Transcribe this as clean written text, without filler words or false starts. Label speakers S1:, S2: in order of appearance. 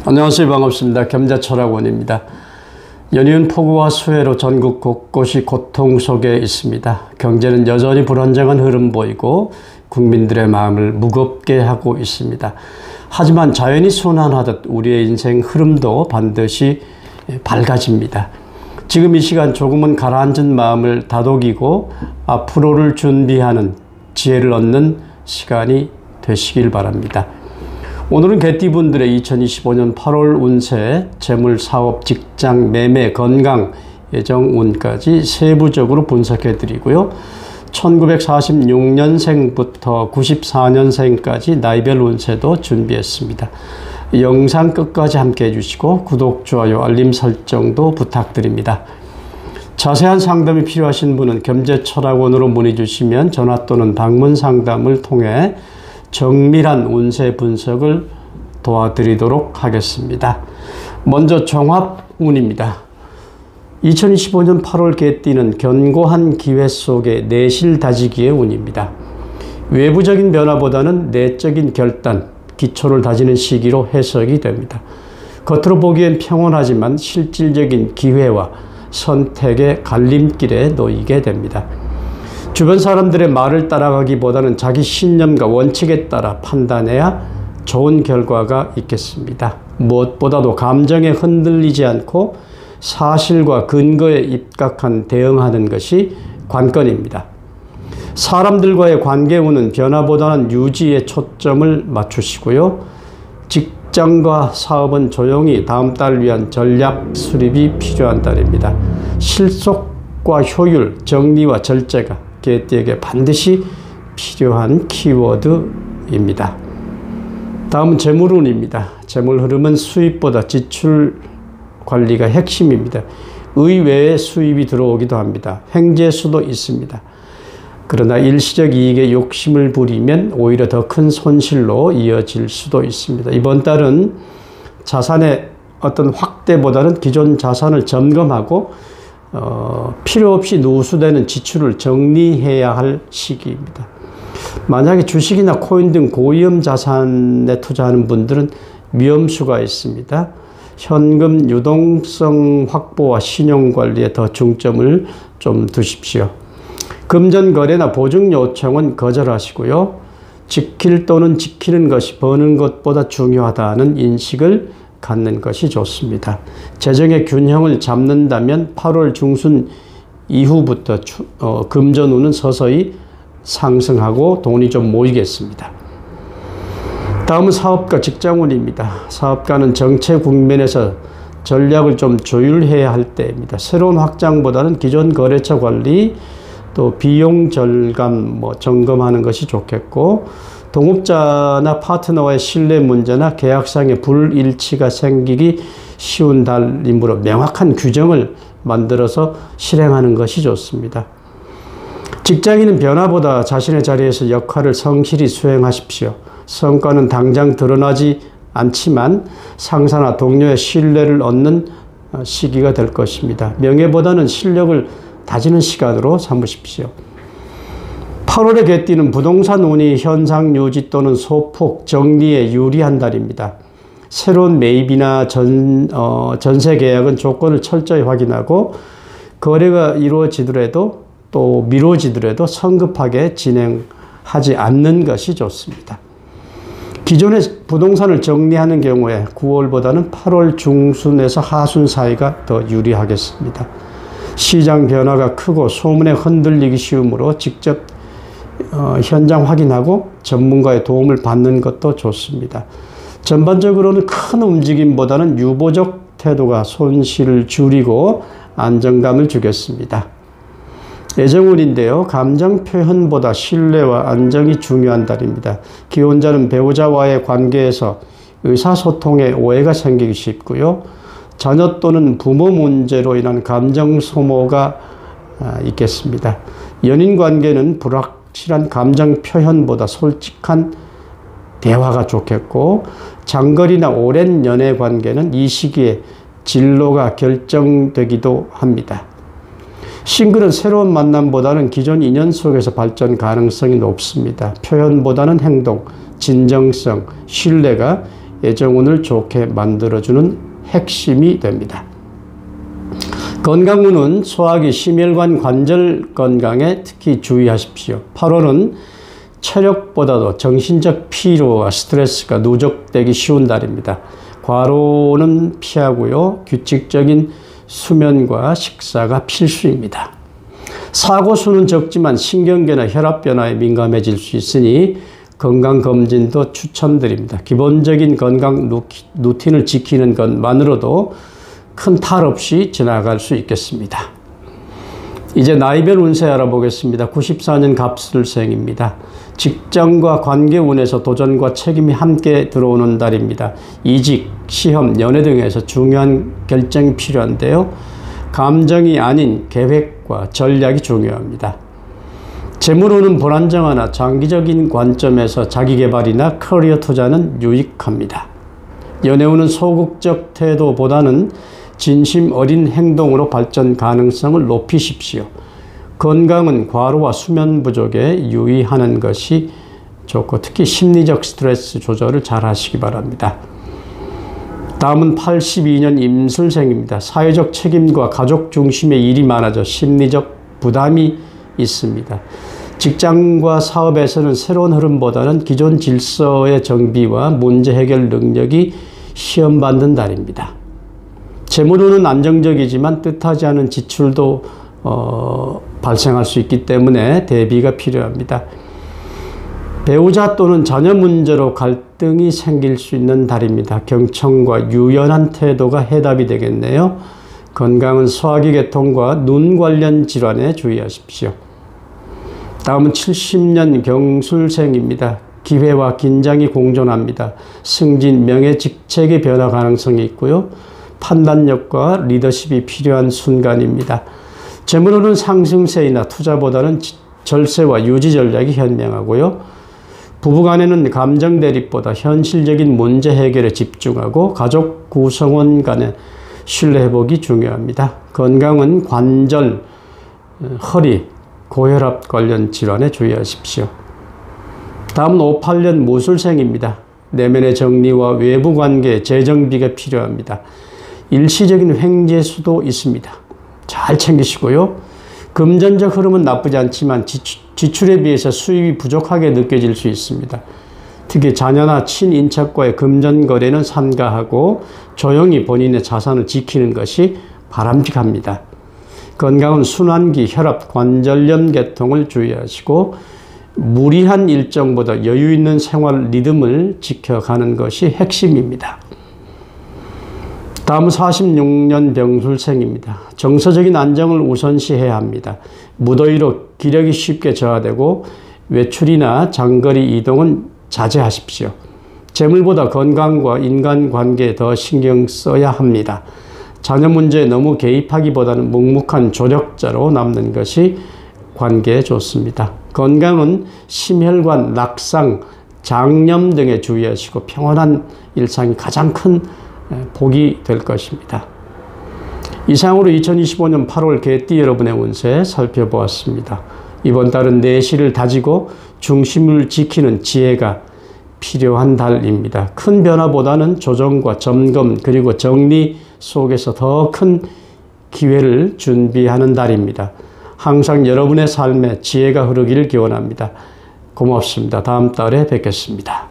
S1: 안녕하세요. 반갑습니다. 겸자철학원입니다. 연이은 폭우와 수해로 전국 곳곳이 고통 속에 있습니다. 경제는 여전히 불안정한 흐름 보이고 국민들의 마음을 무겁게 하고 있습니다. 하지만 자연이 순환하듯 우리의 인생 흐름도 반드시 밝아집니다. 지금 이 시간 조금은 가라앉은 마음을 다독이고 앞으로를 준비하는 지혜를 얻는 시간이 되시길 바랍니다. 오늘은 개띠분들의 2025년 8월 운세, 재물, 사업, 직장, 매매, 건강, 예정 운까지 세부적으로 분석해 드리고요. 1946년생부터 94년생까지 나이별 운세도 준비했습니다. 영상 끝까지 함께 해주시고 구독, 좋아요, 알림 설정도 부탁드립니다. 자세한 상담이 필요하신 분은 겸재철학원으로 문의 주시면 전화 또는 방문 상담을 통해 정밀한 운세 분석을 도와드리도록 하겠습니다. 먼저 종합운입니다. 2025년 8월 개띠는 견고한 기회 속에 내실다지기의 운입니다. 외부적인 변화보다는 내적인 결단, 기초를 다지는 시기로 해석이 됩니다. 겉으로 보기엔 평온하지만 실질적인 기회와 선택의 갈림길에 놓이게 됩니다. 주변 사람들의 말을 따라가기보다는 자기 신념과 원칙에 따라 판단해야 좋은 결과가 있겠습니다. 무엇보다도 감정에 흔들리지 않고 사실과 근거에 입각한 대응하는 것이 관건입니다. 사람들과의 관계운은 변화보다는 유지에 초점을 맞추시고요. 직장과 사업은 조용히 다음 달 위한 전략 수립이 필요한 달입니다. 실속과 효율, 정리와 절제가 개띠에게 반드시 필요한 키워드입니다. 다음은 재물운입니다. 재물 흐름은 수입보다 지출 관리가 핵심입니다. 의외의 수입이 들어오기도 합니다. 횡재수도 있습니다. 그러나 일시적 이익에 욕심을 부리면 오히려 더 큰 손실로 이어질 수도 있습니다. 이번 달은 자산의 어떤 확대보다는 기존 자산을 점검하고 필요 없이 누수되는 지출을 정리해야 할 시기입니다. 만약에 주식이나 코인 등 고위험 자산에 투자하는 분들은 위험수가 있습니다. 현금 유동성 확보와 신용관리에 더 중점을 좀 두십시오. 금전 거래나 보증 요청은 거절하시고요. 지킬 돈은 지키는 것이 버는 것보다 중요하다는 인식을 갖는 것이 좋습니다. 재정의 균형을 잡는다면 8월 중순 이후부터 금전운은 서서히 상승하고 돈이 좀 모이겠습니다. 다음은 사업가 직장운입니다. 사업가는 정체 국면에서 전략을 좀 조율해야 할 때입니다. 새로운 확장보다는 기존 거래처 관리, 또 비용 절감 점검하는 것이 좋겠고, 동업자나 파트너와의 신뢰 문제나 계약상의 불일치가 생기기 쉬운 달이므로 명확한 규정을 만들어서 실행하는 것이 좋습니다. 직장인은 변화보다 자신의 자리에서 역할을 성실히 수행하십시오. 성과는 당장 드러나지 않지만 상사나 동료의 신뢰를 얻는 시기가 될 것입니다. 명예보다는 실력을 다지는 시간으로 삼으십시오. 8월의 개띠는 부동산 운이 현상 유지 또는 소폭 정리에 유리한 달입니다. 새로운 매입이나 전세 계약은 조건을 철저히 확인하고 거래가 이루어지더라도 또 미뤄지더라도 성급하게 진행하지 않는 것이 좋습니다. 기존의 부동산을 정리하는 경우에 9월보다는 8월 중순에서 하순 사이가 더 유리하겠습니다. 시장 변화가 크고 소문에 흔들리기 쉬우므로 직접 현장 확인하고 전문가의 도움을 받는 것도 좋습니다. 전반적으로는 큰 움직임보다는 유보적 태도가 손실을 줄이고 안정감을 주겠습니다. 애정운인데요. 감정 표현보다 신뢰와 안정이 중요한 달입니다. 기혼자는 배우자와의 관계에서 의사소통에 오해가 생기기 쉽고요. 자녀 또는 부모 문제로 인한 감정 소모가 있겠습니다. 연인 관계는 불확실한 감정 표현보다 솔직한 대화가 좋겠고, 장거리나 오랜 연애 관계는 이 시기에 진로가 결정되기도 합니다. 싱글은 새로운 만남보다는 기존 인연 속에서 발전 가능성이 높습니다. 표현보다는 행동, 진정성, 신뢰가 애정운을 좋게 만들어주는 핵심이 됩니다. 건강운은 소화기, 심혈관, 관절 건강에 특히 주의하십시오. 8월은 체력보다도 정신적 피로와 스트레스가 누적되기 쉬운 달입니다. 과로는 피하고요. 규칙적인 수면과 식사가 필수입니다. 사고수는 적지만 신경계나 혈압 변화에 민감해질 수 있으니 건강검진도 추천드립니다. 기본적인 건강 루틴을 지키는 것만으로도 큰 탈 없이 지나갈 수 있겠습니다. 이제 나이별 운세 알아보겠습니다. 94년 갑술생입니다. 직장과 관계운에서 도전과 책임이 함께 들어오는 달입니다. 이직, 시험, 연애 등에서 중요한 결정이 필요한데요. 감정이 아닌 계획과 전략이 중요합니다. 재물운은 불안정하나 장기적인 관점에서 자기개발이나 커리어 투자는 유익합니다. 연애운은 소극적 태도보다는 진심 어린 행동으로 발전 가능성을 높이십시오. 건강은 과로와 수면 부족에 유의하는 것이 좋고 특히 심리적 스트레스 조절을 잘 하시기 바랍니다. 다음은 82년 임술생입니다. 사회적 책임과 가족 중심의 일이 많아져 심리적 부담이 있습니다. 직장과 사업에서는 새로운 흐름보다는 기존 질서의 정비와 문제 해결 능력이 시험받는 달입니다. 재물운은 안정적이지만 뜻하지 않은 지출도 발생할 수 있기 때문에 대비가 필요합니다. 배우자 또는 자녀 문제로 갈등이 생길 수 있는 달입니다. 경청과 유연한 태도가 해답이 되겠네요. 건강은 소화기 계통과 눈 관련 질환에 주의하십시오. 다음은 70년 경술생입니다. 기회와 긴장이 공존합니다. 승진, 명예, 직책의 변화 가능성이 있고요. 판단력과 리더십이 필요한 순간입니다. 재물운은 상승세이나 투자보다는 절세와 유지 전략이 현명하고요. 부부간에는 감정 대립보다 현실적인 문제 해결에 집중하고 가족 구성원 간의 신뢰 회복이 중요합니다. 건강은 관절, 허리, 고혈압 관련 질환에 주의하십시오. 다음은 58년 무술생입니다. 내면의 정리와 외부 관계 재정비가 필요합니다. 일시적인 횡재수도 있습니다. 잘 챙기시고요. 금전적 흐름은 나쁘지 않지만 지출에 비해서 수입이 부족하게 느껴질 수 있습니다. 특히 자녀나 친인척과의 금전 거래는 삼가하고 조용히 본인의 자산을 지키는 것이 바람직합니다. 건강은 순환기, 혈압, 관절염 계통을 주의하시고 무리한 일정보다 여유 있는 생활 리듬을 지켜가는 것이 핵심입니다. 다음은 46년 병술생입니다. 정서적인 안정을 우선시해야 합니다. 무더위로 기력이 쉽게 저하되고 외출이나 장거리 이동은 자제하십시오. 재물보다 건강과 인간관계에 더 신경 써야 합니다. 자녀 문제에 너무 개입하기보다는 묵묵한 조력자로 남는 것이 관계에 좋습니다. 건강은 심혈관, 낙상, 장염 등에 주의하시고 평온한 일상이 가장 큰 복이 될 것입니다. 이상으로 2025년 8월 개띠 여러분의 운세 살펴보았습니다. 이번 달은 내실을 다지고 중심을 지키는 지혜가 필요한 달입니다. 큰 변화보다는 조정과 점검 그리고 정리 속에서 더 큰 기회를 준비하는 달입니다. 항상 여러분의 삶에 지혜가 흐르기를 기원합니다. 고맙습니다. 다음 달에 뵙겠습니다.